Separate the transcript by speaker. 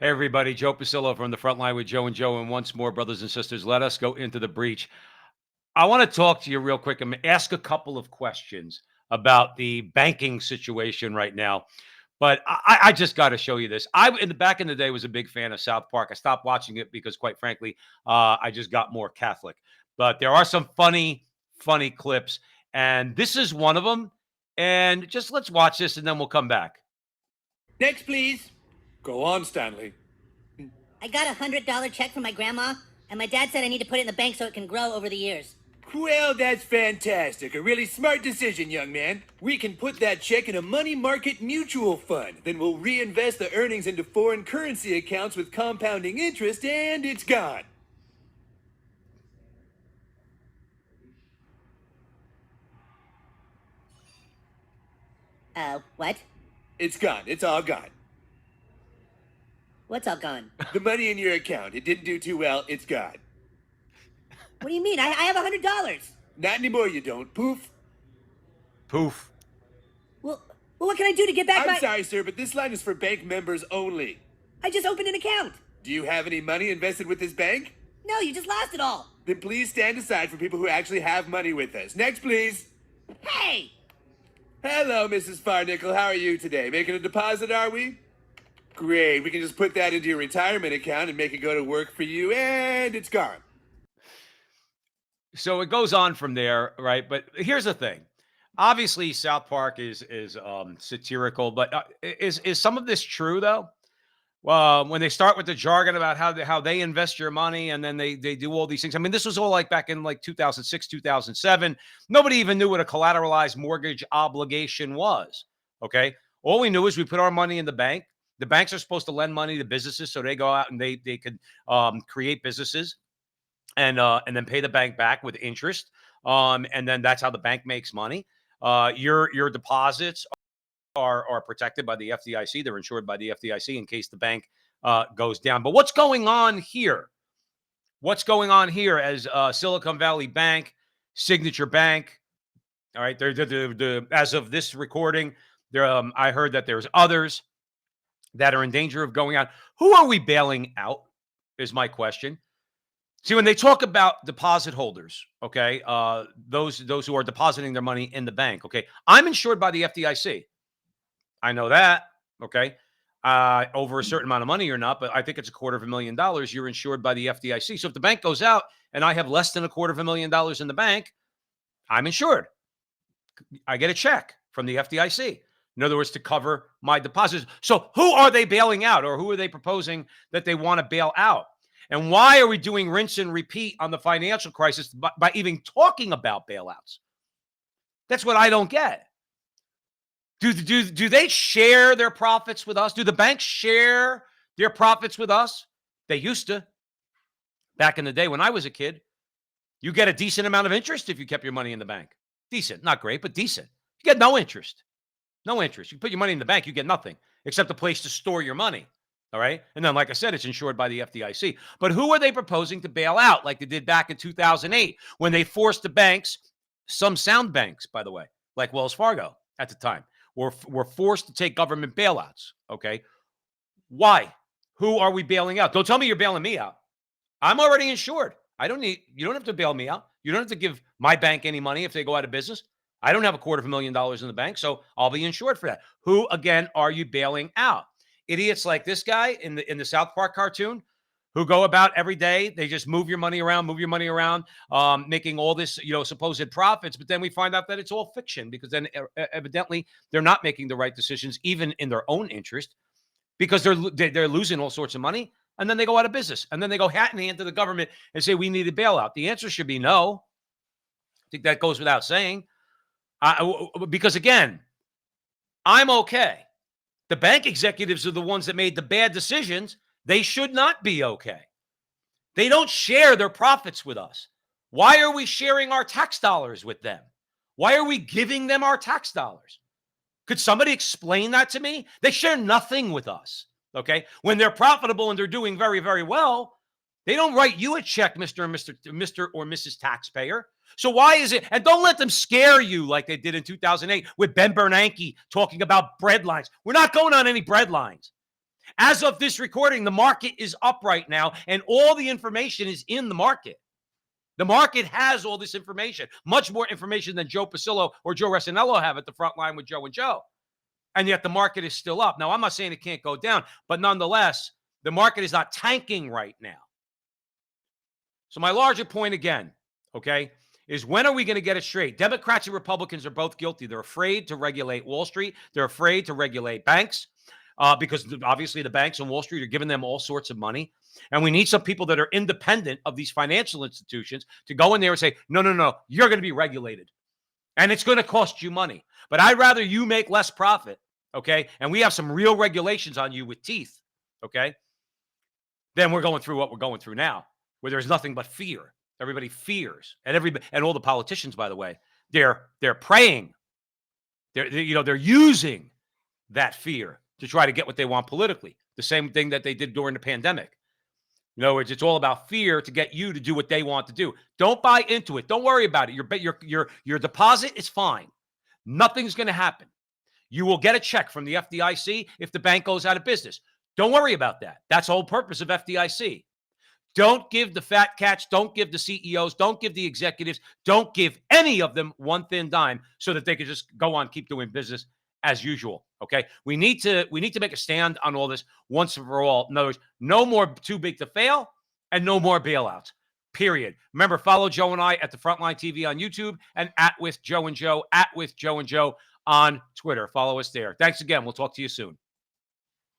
Speaker 1: Hey, everybody. Joe Pasillo from the front line with Joe and Joe. And once more, brothers and sisters, let us go into the breach. I want to talk to you real quick and ask a couple of questions about the banking situation right now. But I just got to show you this. In the back in the day, was a big fan of South Park. I stopped watching it because, quite frankly, I just got more Catholic. But there are some funny clips, and this is one of them. And just let's watch this, and then we'll come back.
Speaker 2: Next, please.
Speaker 3: Go on, Stanley.
Speaker 4: I got a $100 check from my grandma, and my dad said I need to put it in the bank so it can grow over the years.
Speaker 2: Well, that's fantastic. A really smart decision, young man. We can put that check in a money market mutual fund. Then we'll reinvest the earnings into foreign currency accounts with compounding interest, and it's gone.
Speaker 4: What?
Speaker 2: It's gone. It's all gone.
Speaker 4: What's all gone?
Speaker 2: The money in your account. It didn't do too well. It's gone.
Speaker 4: What do you mean? I have $100.
Speaker 2: Not anymore, you don't. Poof.
Speaker 1: Poof.
Speaker 4: Well, what can I do to get back
Speaker 2: I'm
Speaker 4: my...
Speaker 2: sorry, sir, but this line is for bank members only.
Speaker 4: I just opened an account.
Speaker 2: Do you have any money invested with this bank?
Speaker 4: No, you just lost it all.
Speaker 2: Then please stand aside for people who actually have money with us. Next, please.
Speaker 4: Hey!
Speaker 2: Hello, Mrs. Farnickel. How are you today? Making a deposit, are we? Great. We can just put that into your retirement account and make it go to work for you, and it's gone.
Speaker 1: So it goes on from there, right? But here's the thing. Obviously, South Park is satirical, but is some of this true though? Well, when they start with the jargon about how they invest your money and then they do all these things. I mean, this was all like back in like 2006, 2007. Nobody even knew what a collateralized mortgage obligation was. Okay, all we knew is we put our money in the bank. The banks are supposed to lend money to businesses, so they go out and they could create businesses and then pay the bank back with interest. And then that's how the bank makes money. Your deposits are protected by the FDIC. They're insured by the FDIC in case the bank goes down. But what's going on here? What's going on here as Silicon Valley Bank, Signature Bank? All right, as of this recording, I heard that there's others that are in danger of going out. Who are we bailing out? Is my question. See, when they talk about deposit holders, okay, those who are depositing their money in the bank, okay, I'm insured by the FDIC. I know that, okay, over a certain amount of money or not, but I think it's $250,000. You're insured by the FDIC. So if the bank goes out and I have less than $250,000 in the bank, I'm insured. I get a check from the FDIC. In other words, to cover my deposits. So who are they bailing out, or who are they proposing that they want to bail out? And why are we doing rinse and repeat on the financial crisis by even talking about bailouts? That's what I don't get. Do they share their profits with us? Do the banks share their profits with us? They used to. Back in the day when I was a kid, you get a decent amount of interest if you kept your money in the bank. Decent, not great, but decent. You get no interest. No interest. You put your money in the bank, you get nothing except a place to store your money. All right. And then, like I said, it's insured by the FDIC. But who are they proposing to bail out like they did back in 2008 when they forced the banks, some sound banks, by the way, like Wells Fargo at the time, were forced to take government bailouts? Okay. Why? Who are we bailing out? Don't tell me you're bailing me out. I'm already insured. You don't have to bail me out. You don't have to give my bank any money if they go out of business. I don't have $250,000 in the bank, so I'll be insured for that. Who, again, are you bailing out? Idiots like this guy in the South Park cartoon who go about every day. They just move your money around, making all this, supposed profits. But then we find out that it's all fiction because then evidently they're not making the right decisions, even in their own interest, because they're losing all sorts of money. And then they go out of business. And then they go hat in hand to the government and say, we need a bailout. The answer should be no. I think that goes without saying. Because, again, I'm okay. The bank executives are the ones that made the bad decisions. They should not be okay. They don't share their profits with us. Why are we sharing our tax dollars with them? Why are we giving them our tax dollars? Could somebody explain that to me? They share nothing with us. Okay. When they're profitable and they're doing very, very well, they don't write you a check, Mr. or Mrs. Taxpayer. So why is it? And don't let them scare you like they did in 2008 with Ben Bernanke talking about bread lines. We're not going on any bread lines. As of this recording, the market is up right now, and all the information is in the market. The market has all this information, much more information than Joe Pasillo or Joe Resinello have at the front line with Joe and Joe. And yet the market is still up. Now, I'm not saying it can't go down, but nonetheless, the market is not tanking right now. So my larger point again, okay, is when are we going to get it straight? Democrats and Republicans are both guilty. They're afraid to regulate Wall Street. They're afraid to regulate banks because obviously the banks on Wall Street are giving them all sorts of money. And we need some people that are independent of these financial institutions to go in there and say, no, no, no, you're going to be regulated. And it's going to cost you money. But I'd rather you make less profit, okay? And we have some real regulations on you with teeth, okay? Then we're going through what we're going through now, where there's nothing but fear. Everybody fears. And all the politicians, by the way, they're praying. They're using that fear to try to get what they want politically. The same thing that they did during the pandemic. In other words, it's all about fear to get you to do what they want to do. Don't buy into it. Don't worry about it. Your deposit is fine. Nothing's going to happen. You will get a check from the FDIC if the bank goes out of business. Don't worry about that. That's the whole purpose of FDIC. Don't give the fat cats, don't give the CEOs, don't give the executives, don't give any of them one thin dime so that they can just go on, keep doing business as usual. Okay. We need to make a stand on all this once and for all. In other words, no more too big to fail and no more bailouts. Period. Remember, follow Joe and I at the Frontline TV on YouTube and at With Joe and Joe on Twitter. Follow us there. Thanks again. We'll talk to you soon.